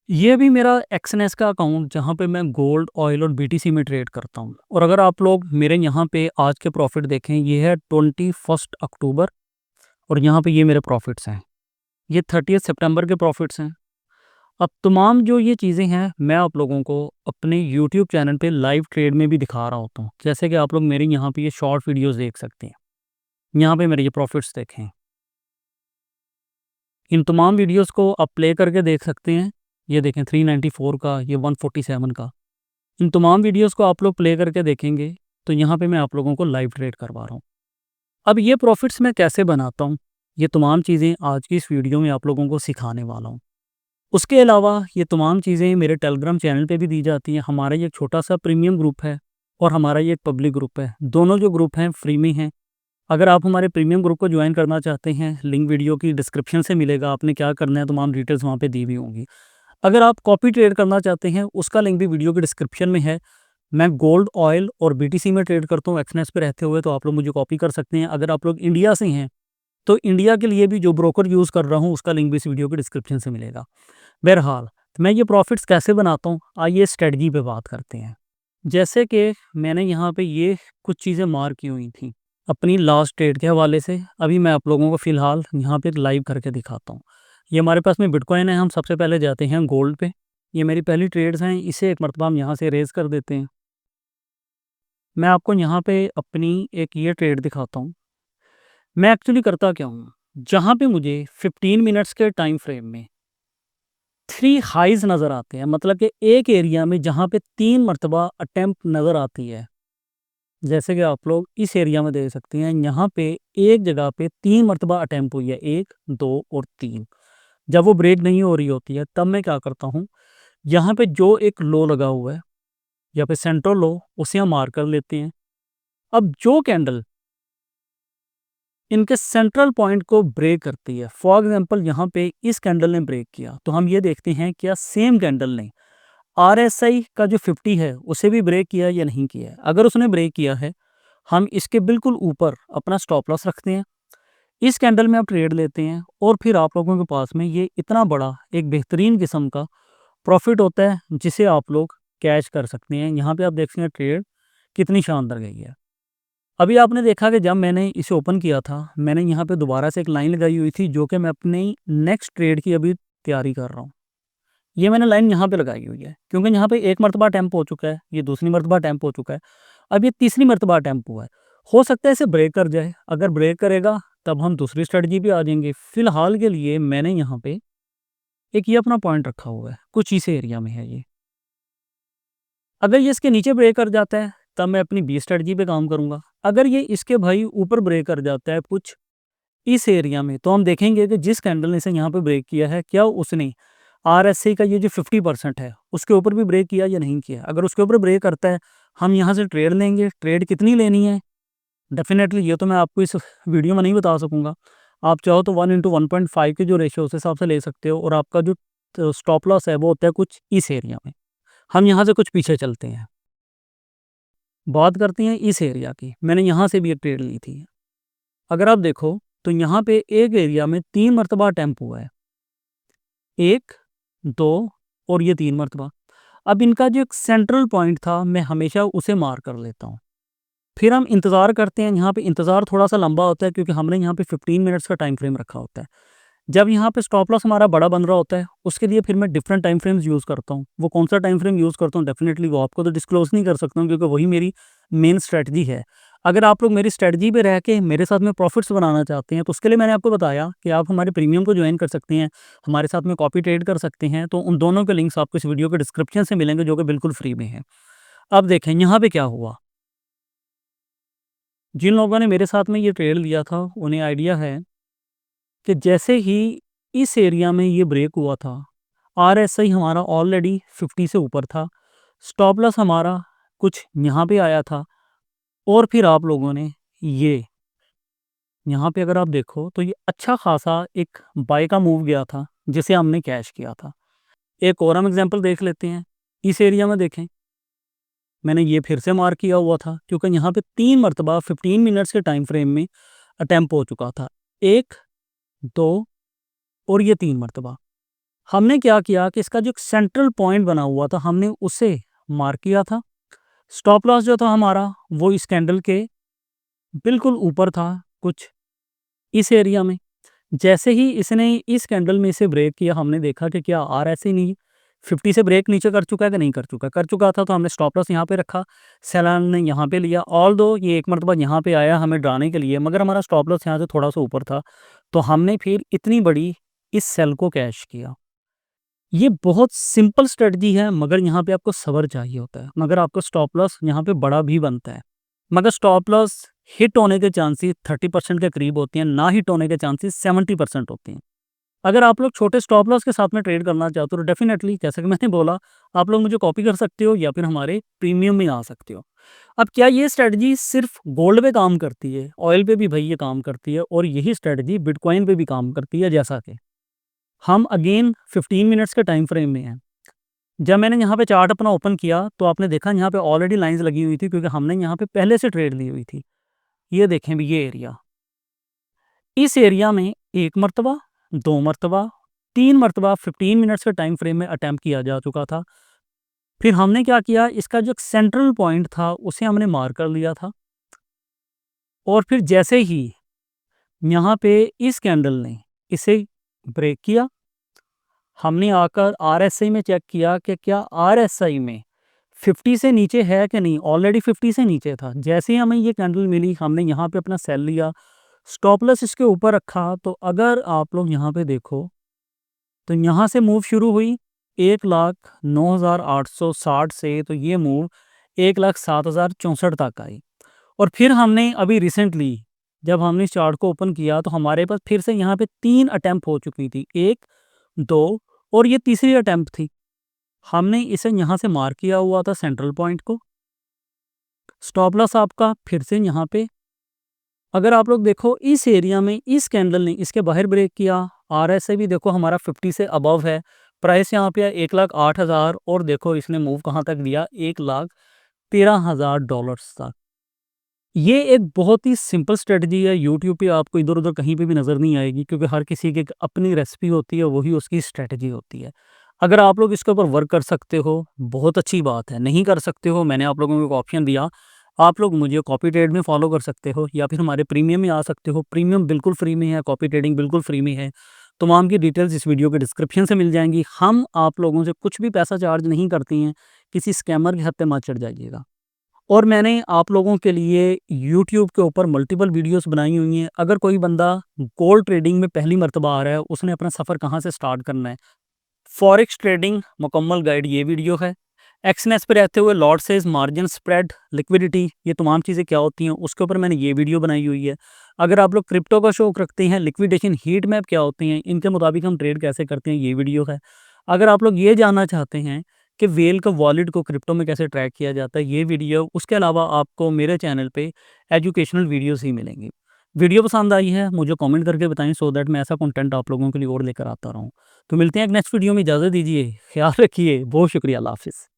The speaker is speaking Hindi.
ये भी मेरा एक्सएनएस का अकाउंट जहाँ पे मैं गोल्ड, ऑयल और बीटीसी में ट्रेड करता हूँ। और अगर आप लोग मेरे यहाँ पे आज के प्रॉफिट देखें, ये है 21 अक्टूबर और यहाँ पे ये मेरे प्रॉफिट्स हैं। ये 30 सितंबर के प्रॉफिट्स हैं। अब तमाम जो ये चीज़ें हैं, मैं आप लोगों को अपने यूट्यूब चैनल पे लाइव ट्रेड में भी दिखा रहा होता हूँ। जैसे कि आप लोग मेरे यहाँ पे ये शॉर्ट वीडियोज़ देख सकते हैं। यहाँ पे मेरे ये प्रॉफिट्स देखें। इन तमाम वीडियोज़ को आप प्ले करके देख सकते हैं। ये देखें 394 का, ये 147 का। इन तमाम वीडियोस को आप लोग प्ले करके देखेंगे तो यहाँ पे मैं आप लोगों को लाइव ट्रेड करवा रहा हूँ। अब ये प्रॉफिट्स मैं कैसे बनाता हूँ, ये तमाम चीज़ें आज की इस वीडियो में आप लोगों को सिखाने वाला हूँ। उसके अलावा ये तमाम चीज़ें मेरे टेलीग्राम चैनल पे भी दी जाती हैं। हमारा ये एक छोटा सा प्रीमियम ग्रुप है और हमारा ये एक पब्लिक ग्रुप है। दोनों जो ग्रुप हैं फ्री में हैं। अगर आप हमारे प्रीमियम ग्रुप को ज्वाइन करना चाहते हैं, लिंक वीडियो की डिस्क्रिप्शन से मिलेगा। आपने क्या करना है, तमाम डिटेल्स वहाँ पे दी हुई होंगी। अगर आप कॉपी ट्रेड करना चाहते हैं, उसका लिंक भी वीडियो के डिस्क्रिप्शन में है। मैं गोल्ड, ऑयल और बीटीसी में ट्रेड करता हूँ एक्सनेस पे रहते हुए, तो आप लोग मुझे कॉपी कर सकते हैं। अगर आप लोग इंडिया से हैं तो इंडिया के लिए भी जो ब्रोकर यूज़ कर रहा हूँ उसका लिंक भी इस वीडियो के डिस्क्रिप्शन से मिलेगा। बहरहाल, तो मैं ये प्रॉफिट्स कैसे बनाता हूँ, आइए स्ट्रेटजी पे बात करते हैं। जैसे कि मैंने यहाँ पे ये कुछ चीज़ें मार्क की हुई थी अपनी लास्ट ट्रेड के हवाले से। अभी मैं आप लोगों को फ़िलहाल यहाँ पे लाइव करके दिखाता हूँ। ये हमारे पास में बिटकॉइन है। हम सबसे पहले जाते हैं गोल्ड पे। ये मेरी पहली ट्रेड्स हैं। इसे एक मरतबा हम यहाँ से रेज़ कर देते हैं। मैं आपको यहाँ पे अपनी एक ये ट्रेड दिखाता हूँ। मैं एक्चुअली करता क्या हूँ, जहाँ पे मुझे 15 मिनट्स के टाइम फ्रेम में 3 हाइज़ नज़र आते हैं, मतलब कि एक एरिया में जहाँ पे 3 मरतबा अटेम्प्ट नज़र आती है। जैसे कि आप लोग इस एरिया में देख सकते हैं, यहाँ पे एक जगह पे 3 मरतबा अटेम्प्ट हुई है, 1, 2 और 3। जब वो ब्रेक नहीं हो रही होती है, तब मैं क्या करता हूँ, यहाँ पे जो एक लो लगा हुआ है, यहाँ पे सेंट्रल लो, उसे हम मार्क कर लेते हैं। अब जो कैंडल इनके सेंट्रल पॉइंट को ब्रेक करती है, फॉर एग्जांपल यहाँ पे इस कैंडल ने ब्रेक किया, तो हम ये देखते हैं क्या सेम कैंडल ने आरएसआई का जो 50 है उसे भी ब्रेक किया या नहीं किया है। अगर उसने ब्रेक किया है, हम इसके बिल्कुल ऊपर अपना स्टॉप लॉस रखते हैं। इस कैंडल में आप ट्रेड लेते हैं और फिर आप लोगों के पास में ये इतना बड़ा एक बेहतरीन किस्म का प्रॉफिट होता है जिसे आप लोग कैश कर सकते हैं। यहाँ पे आप देख सकते हैं ट्रेड कितनी शानदार गई है। अभी आपने देखा कि जब मैंने इसे ओपन किया था, मैंने यहाँ पे दोबारा से एक लाइन लगाई हुई थी जो कि मैं अपनी नेक्स्ट ट्रेड की अभी तैयारी कर रहा हूँ। ये मैंने लाइन यहाँ पे लगाई हुई है क्योंकि यहाँ पे एक मरतबा अटेम्प्ट हो चुका है, ये दूसरी मरतबा अटेम्प्ट हो चुका है, अब ये तीसरी मरतबा अटेम्प्ट हुआ है। हो सकता है इसे ब्रेक कर जाए। अगर ब्रेक करेगा तब हम दूसरी स्ट्रेटजी पे आ जाएंगे। फिलहाल के लिए मैंने यहाँ पे एक ये अपना पॉइंट रखा हुआ है, कुछ इस एरिया में है ये। अगर ये इसके नीचे ब्रेक कर जाता है तब मैं अपनी बी स्ट्रेटजी पे काम करूंगा। अगर ये इसके भाई ऊपर ब्रेक कर जाता है कुछ इस एरिया में, तो हम देखेंगे कि जिस कैंडल ने इसे यहाँ पे ब्रेक किया है, क्या उसने आरएसआई का ये जो 50% है उसके ऊपर भी ब्रेक किया या नहीं किया। अगर उसके ऊपर ब्रेक करता है, हम यहाँ से ट्रेड लेंगे। ट्रेड कितनी लेनी है, डेफिनेटली ये तो मैं आपको इस वीडियो में नहीं बता सकूंगा। आप चाहो तो 1:1.5 के जो रेशियो उस हिसाब से ले सकते हो। और आपका जो स्टॉप लॉस है वो होता है कुछ इस एरिया में। हम यहाँ से कुछ पीछे चलते हैं, बात करते हैं इस एरिया की। मैंने यहाँ से भी एक ट्रेड ली थी। अगर आप देखो तो यहाँ पे एक एरिया में 3 मरतबा अटेम्प्ट हुआ है, 1, 2 और ये 3 मरतबा। अब इनका जो एक सेंट्रल पॉइंट था, मैं हमेशा उसे मार कर लेता हूँ। फिर हम इंतज़ार करते हैं। यहाँ पे इंतज़ार थोड़ा-सा लंबा होता है क्योंकि हमने यहाँ पे 15 मिनट्स का टाइम फ्रेम रखा होता है। जब यहाँ पे स्टॉप लॉस हमारा बड़ा बन रहा होता है, उसके लिए फिर मैं डिफरेंट टाइम फ्रेम्स यूज़ करता हूँ। वो कौन-सा टाइम फ्रेम यूज़ करता हूँ, डेफिनिटली वो आपको तो डिस्क्लोज़ नहीं कर सकता हूँ क्योंकि वही मेरी मेन स्ट्रैटेजी है। अगर आप लोग मेरी स्ट्रैटेजी पे रह के मेरे साथ में प्रॉफिट्स बनाना चाहते हैं, तो उसके लिए मैंने आपको बताया कि आप हमारे प्रीमियम को जॉइन कर सकते हैं, हमारे साथ में कॉपी ट्रेड कर सकते हैं। तो उन दोनों के लिंक्स आपको इस वीडियो के डिस्क्रिप्शन से मिलेंगे जो कि बिल्कुल फ्री में है। अब देखें यहाँ पे क्या हुआ। जिन लोगों ने मेरे साथ में ये ट्रेड लिया था उन्हें आइडिया है कि जैसे ही इस एरिया में ये ब्रेक हुआ था, आरएसआई हमारा ऑलरेडी 50 से ऊपर था, स्टॉप लॉस हमारा कुछ यहाँ पे आया था और फिर आप लोगों ने ये यहाँ पे अगर आप देखो तो ये अच्छा खासा एक बाय का मूव गया था जिसे हमने कैश किया था। एक और हम एग्जांपल देख लेते हैं। इस एरिया में देखें, मैंने ये फिर से मार्क किया हुआ था क्योंकि यहाँ पे 3 मरतबा 15 मिनट्स के टाइम फ्रेम में अटेम्प्ट हो चुका था, 1, 2 और ये 3 मरतबा। हमने क्या किया कि इसका जो सेंट्रल पॉइंट बना हुआ था हमने उसे मार्क किया था। स्टॉप लॉस जो था हमारा वो इस कैंडल के बिल्कुल ऊपर था, कुछ इस एरिया में। जैसे ही इसने इस कैंडल में इसे ब्रेक किया, हमने देखा कि क्या RSI नहीं 50 से ब्रेक नीचे कर चुका है कि नहीं कर चुका था, तो हमने स्टॉप लॉस यहाँ पे रखा, सेलर ने यहाँ पे लिया। ऑल दो ये एक मरतबा यहाँ पे आया हमें डराने के लिए, मगर हमारा स्टॉप लॉस यहाँ से थोड़ा सा ऊपर था, तो हमने फिर इतनी बड़ी इस सेल को कैश किया। ये बहुत सिंपल स्ट्रेटजी है, मगर यहाँ पे आपको सब्र चाहिए होता है, मगर आपको स्टॉप लॉस यहाँ पे बड़ा भी बनता है। मगर स्टॉप लॉस हिट होने के चांसेस 30% के करीब होती हैं, ना हिट होने के चांसेस 70% होते हैं। अगर आप लोग छोटे स्टॉप लॉस के साथ में ट्रेड करना चाहते हो तो डेफिनेटली, जैसे कि मैंने बोला, आप लोग मुझे कॉपी कर सकते हो या फिर हमारे प्रीमियम में आ सकते हो। अब क्या ये स्ट्रेटजी सिर्फ गोल्ड पे काम करती है? ऑयल पे भी भाई ये काम करती है, और यही स्ट्रेटजी बिटकॉइन पे भी काम करती है। जैसा कि हम अगेन 15 मिनट्स के टाइम फ्रेम में हैं। जब मैंने यहाँ पे चार्ट अपना ओपन किया तो आपने देखा यहाँ पे ऑलरेडी लाइंस लगी हुई थी, क्योंकि हमने यहाँ पे पहले से ट्रेड ली हुई थी। ये देखें भी, ये एरिया, इस एरिया में एक मरतबा, दो मरतबा, तीन मरतबा 15 मिनट्स के टाइम फ्रेम में अटैम्प्ट किया जा चुका था। फिर हमने क्या किया, इसका जो सेंट्रल पॉइंट था उसे हमने मार कर लिया था, और फिर जैसे ही यहाँ पे इस कैंडल ने इसे ब्रेक किया, हमने आकर RSI में चेक किया कि क्या RSI में 50 से नीचे है कि नहीं। ऑलरेडी 50 से नीचे था। जैसे ही हमें ये कैंडल मिली, हमने यहाँ पे अपना सेल लिया, स्टॉप लॉस इसके ऊपर रखा। तो अगर आप लोग यहाँ पे देखो तो यहाँ से मूव शुरू हुई 1,09,860 से, तो ये मूव 1,07,064 तक आई। और फिर हमने अभी रिसेंटली जब हमने इस चार्ट को ओपन किया तो हमारे पास फिर से यहाँ पे 3 अटैम्प्ट हो चुकी थी, 1, 2 और ये तीसरी अटैम्प्ट थी। हमने इसे यहाँ से मार्क किया हुआ था सेंट्रल पॉइंट को। स्टॉप लॉस आपका फिर से यहाँ पे, अगर आप लोग देखो इस एरिया में इस कैंडल ने इसके बाहर ब्रेक किया। RSI भी देखो हमारा 50 से अबव है। प्राइस यहाँ पे 1,08,000, और देखो इसने मूव कहाँ तक दिया, $1,13,000 तक। ये एक बहुत ही सिंपल स्ट्रेटजी है। यूट्यूब पे आपको इधर उधर कहीं पे भी नज़र नहीं आएगी, क्योंकि हर किसी की एक अपनी रेसिपी होती है, वही उसकी स्ट्रेटजी होती है। अगर आप लोग इसके ऊपर वर्क कर सकते हो बहुत अच्छी बात है, नहीं कर सकते हो, मैंने आप लोगों को एक ऑप्शन दिया, आप लोग मुझे कॉपी ट्रेड में फॉलो कर सकते हो या फिर हमारे प्रीमियम में आ सकते हो। प्रीमियम बिल्कुल फ्री में है, कॉपी ट्रेडिंग बिल्कुल फ्री में है। तमाम की डिटेल्स इस वीडियो के डिस्क्रिप्शन से मिल जाएंगी। हम आप लोगों से कुछ भी पैसा चार्ज नहीं करती हैं, किसी स्कैमर के हाथ पे मत चढ़ जाइएगा। और मैंने आप लोगों के लिए यूट्यूब के ऊपर मल्टीपल वीडियोस बनाई हुई हैं। अगर कोई बंदा गोल्ड ट्रेडिंग में पहली मर्तबा आ रहा है, उसने अपना सफ़र कहाँ से स्टार्ट करना है, फॉरेक्स ट्रेडिंग मुकम्मल गाइड ये वीडियो है। एक्सनेस पे रहते हुए lot says, margin, spread, liquidity, ये तमाम चीज़ें क्या होती हैं उसके ऊपर मैंने ये वीडियो बनाई हुई है। अगर आप लोग क्रिप्टो का शौक रखते हैं, लिक्विडेशन हीट मैप क्या होती हैं, इनके मुताबिक हम ट्रेड कैसे करते हैं, ये वीडियो है। अगर आप लोग ये जानना चाहते हैं कि वेल का वॉलेट को क्रिप्टो में कैसे ट्रैक किया जाता है, ये वीडियो, उसके अलावा आपको मेरे चैनल पे एजुकेशनल वीडियोस ही मिलेंगी। वीडियो पसंद आई है मुझे कमेंट करके बताएं, सो दैट मैं ऐसा कंटेंट आप लोगों के लिए और लेकर आता रहूं। तो मिलते हैं एक नेक्स्ट वीडियो में, इजाज़त दीजिए, ख्याल रखिए, बहुत शुक्रिया, अल्लाह हाफ़िज़।